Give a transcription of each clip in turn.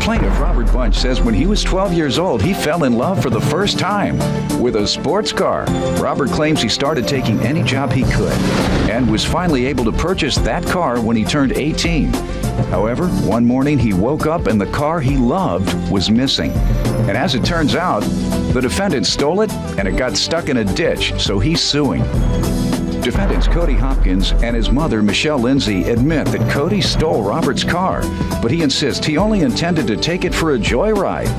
Plaintiff Robert Bunch says when he was 12 years old, he fell in love for the first time with a sports car. Robert claims he started taking any job he could and was finally able to purchase that car when he turned 18. However, one morning he woke up and the car he loved was missing. And as it turns out, the defendant stole it and it got stuck in a ditch, so he's suing. Defendants Cody Hopkins and his mother, Michelle Lindsay, admit that Cody stole Robert's car, but he insists he only intended to take it for a joyride.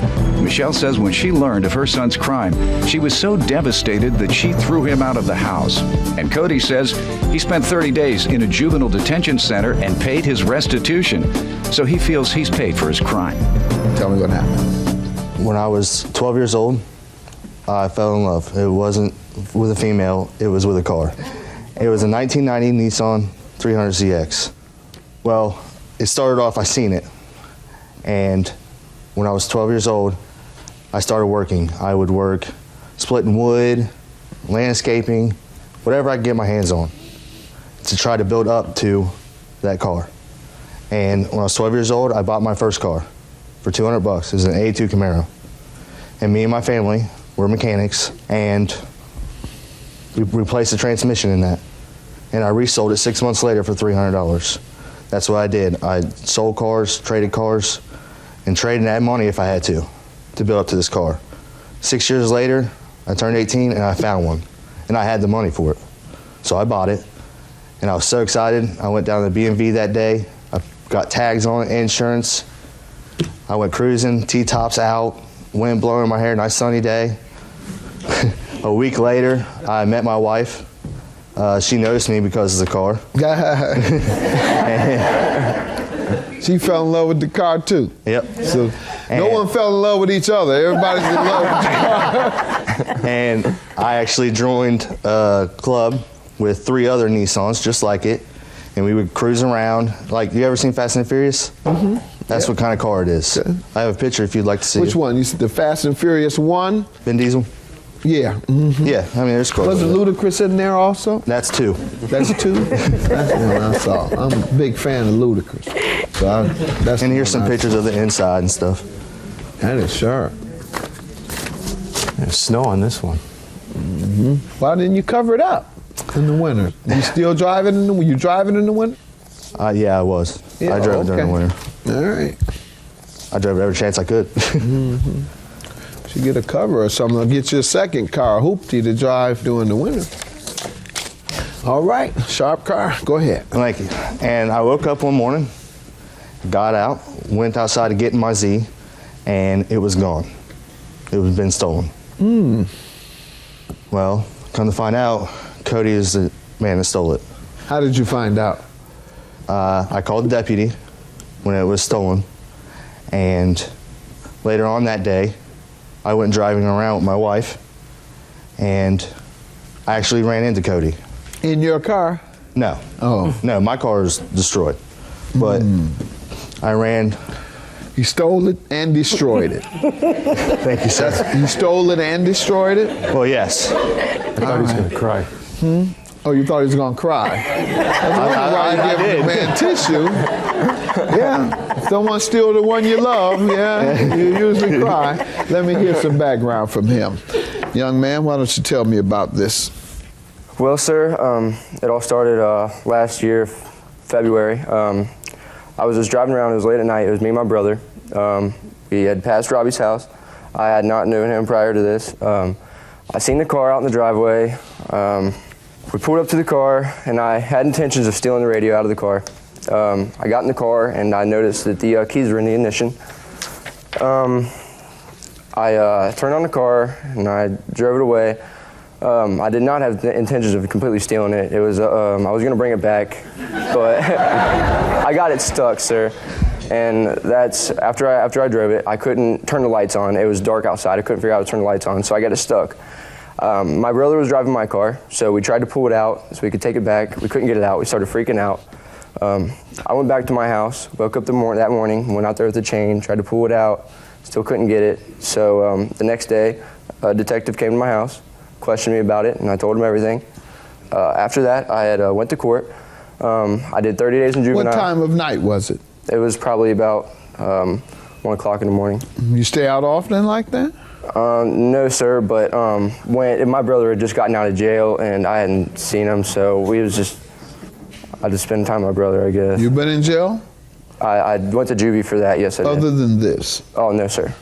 Michelle says when she learned of her son's crime, she was so devastated that she threw him out of the house. And Cody says he spent 30 days in a juvenile detention center and paid his restitution, so he feels he's paid for his crime. Tell me what happened. When I was 12 years old, I fell in love. It wasn't with a female, it was with a car. It was a 1990 Nissan 300ZX. Well, it started off, I seen it. And when I was 12 years old, I started working. I would work splitting wood, landscaping, whatever I could get my hands on to try to build up to that car. And when I was 12 years old, I bought my first car for $200. It was an 82 Camaro. And me and my family were mechanics, and we replaced the transmission in that. And I resold it 6 months later for $300. That's what I did. I sold cars, traded cars, and traded that money if I had to build up to this car. 6 years later, I turned 18 and I found one. And I had the money for it. So I bought it, and I was so excited. I went down to the B&V that day. I got tags on it, insurance. I went cruising, T-tops out, wind blowing in my hair, nice sunny day. A week later, I met my wife. She noticed me because of the car. She fell in love with the car too. Yep. So no one fell in love with each other. Everybody's in love with the car. And I actually joined a club with 3 other Nissans just like it, and we would cruise around. Like, you ever seen Fast and Furious? Mm-hmm. That's what kind of car it is. Okay. I have a picture if you'd like to see. Which one? You said the Fast and Furious 1? Vin Diesel. Yeah. Mm-hmm. Yeah, I mean, there's cars. Wasn't Ludacris in there also? That's 2. That's 2? That's the one I saw. I'm a big fan of Ludacris. So that's and here's some pictures of the inside and stuff. That is sharp. There's snow on this one. Mm-hmm. Why didn't you cover it up in the winter? You still driving were you driving in the winter? Yeah, I was. Yeah, I drove during the winter. All right. I drove every chance I could. Mm-hmm. Should get a cover or something. I'll get you a second car, hoopty, to drive during the winter. All right, sharp car. Go ahead. Thank you. And I woke up one morning, got out, went outside to get in my Z, and it was gone. It had been stolen. Mm. Well, come to find out, Cody is the man that stole it. How did you find out? I called the deputy when it was stolen, and later on that day, I went driving around with my wife, and I actually ran into Cody. In your car? No. Oh. No, my car is destroyed. But I ran. You stole it and destroyed it. Thank you, sir. You stole it and destroyed it? Well, yes. I thought he was going to cry. Oh, you thought he was going to cry. That's why you give the man tissue. Yeah, if someone steal the one you love, yeah, you usually cry. Let me hear some background from him. Young man, why don't you tell me about this? Well, sir, it all started last year, February. I was just driving around, it was late at night, it was me and my brother. We had passed Robbie's house. I had not known him prior to this. I seen the car out in the driveway. We pulled up to the car, and I had intentions of stealing the radio out of the car. I got in the car, and I noticed that the keys were in the ignition. I turned on the car, and I drove it away. I did not have the intentions of completely stealing it. It was I was going to bring it back, but I got it stuck, sir. And that's after I drove it. I couldn't turn the lights on. It was dark outside. I couldn't figure out how to turn the lights on, so I got it stuck. My brother was driving my car, so we tried to pull it out so we could take it back. We couldn't get it out. We started freaking out. I went back to my house, woke up that morning, went out there with the chain, tried to pull it out, still couldn't get it. So the next day, a detective came to my house, questioned me about it, and I told him everything. After that, I had went to court. I did 30 days in juvenile. What time of night was it? It was probably about 1 o'clock in the morning. You stay out often like that? No, sir, but when my brother had just gotten out of jail and I hadn't seen him, so I just spend time with my brother, I guess. You been in jail? I went to juvie for that, yes, I did. Other than this? Oh, no, sir.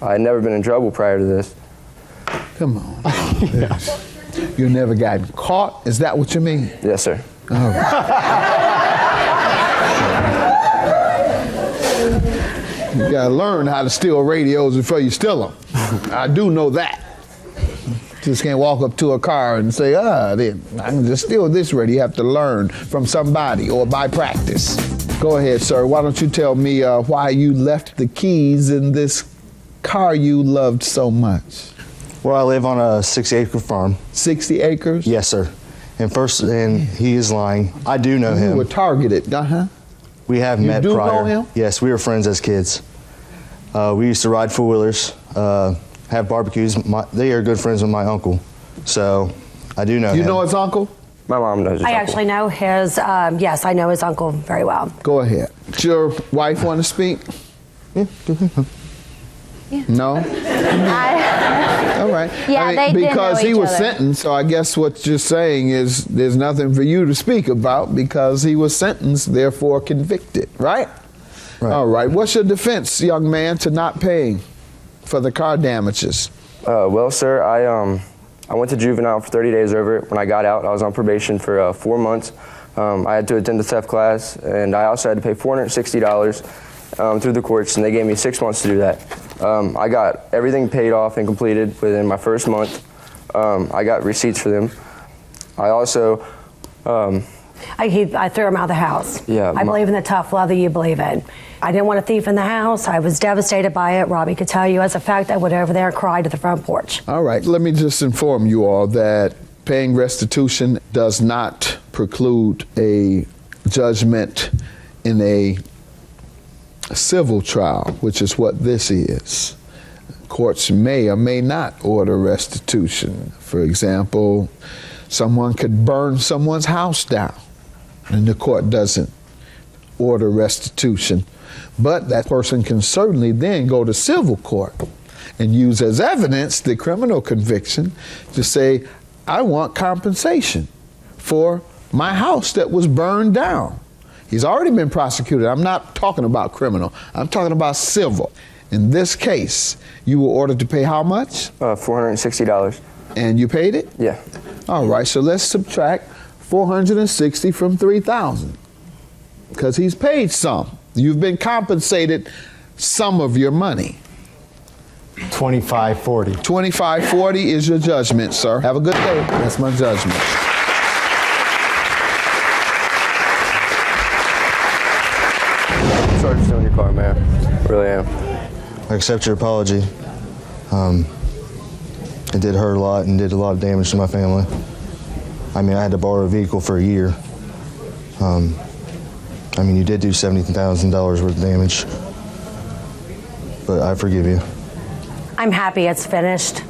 I had never been in trouble prior to this. Come on. Yes. You never got caught? Is that what you mean? Yes, sir. Oh. You gotta learn how to steal radios before you steal them. I do know that. Just can't walk up to a car and say, I can just steal this radio. You have to learn from somebody or by practice. Go ahead, sir. Why don't you tell me why you left the keys in this car you loved so much? Well, I live on a 60-acre farm. 60 acres? Yes, sir. And he is lying. I do know him. You were targeted, We have met do prior. know him? Yes, we were friends as kids. We used to ride four-wheelers, have barbecues. They are good friends with my uncle, so I do know him. You know his uncle? My mom knows his I uncle. actually know his, yes, I know his uncle very well. Go ahead. Does your wife want to speak? Yeah. No? All right. Yeah, they did because know he each was other. sentenced, so I guess what you're saying is there's nothing for you to speak about because he was sentenced, therefore convicted, right? Right. All right. What's your defense, young man, to not paying for the car damages? Well, sir, I went to juvenile for 30 days over it. When I got out, I was on probation for 4 months. I had to attend the theft class, and I also had to pay $460 through the courts, and they gave me 6 months to do that. I got everything paid off and completed within my first month. I got receipts for them. I also... I threw him out of the house. Yeah, I believe in the tough love that you believe in. I didn't want a thief in the house. I was devastated by it. Robbie could tell you as a fact I went over there and cried at the front porch. All right. Let me just inform you all that paying restitution does not preclude a judgment in a civil trial, which is what this is. Courts may or may not order restitution. For example, someone could burn someone's house down, and the court doesn't order restitution. But that person can certainly then go to civil court and use as evidence the criminal conviction to say, I want compensation for my house that was burned down. He's already been prosecuted. I'm not talking about criminal. I'm talking about civil. In this case, you were ordered to pay how much? $460. And you paid it? Yeah. All right, so let's subtract 460 from 3,000 because he's paid some. You've been compensated some of your money. $25.40. $25.40 is your judgment, sir. Have a good day. That's my judgment. I'm sorry for stealing your car, man. I really am. I accept your apology. It did hurt a lot and did a lot of damage to my family. I mean, I had to borrow a vehicle for a year. I mean, you did do $70,000 worth of damage, but I forgive you. I'm happy it's finished.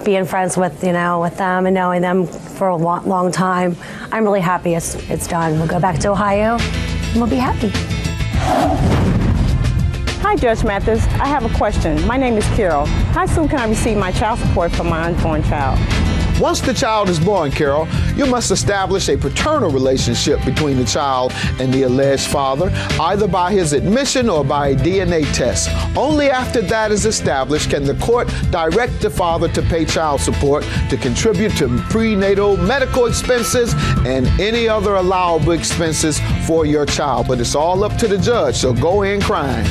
Being friends with, with them and knowing them for a long time, I'm really happy it's done. We'll go back to Ohio and we'll be happy. Hi, Judge Mathis. I have a question. My name is Carol. How soon can I receive my child support for my unborn child? Once the child is born, Carol, you must establish a paternal relationship between the child and the alleged father, either by his admission or by a DNA test. Only after that is established can the court direct the father to pay child support, to contribute to prenatal medical expenses, and any other allowable expenses for your child. But it's all up to the judge, so go in crying.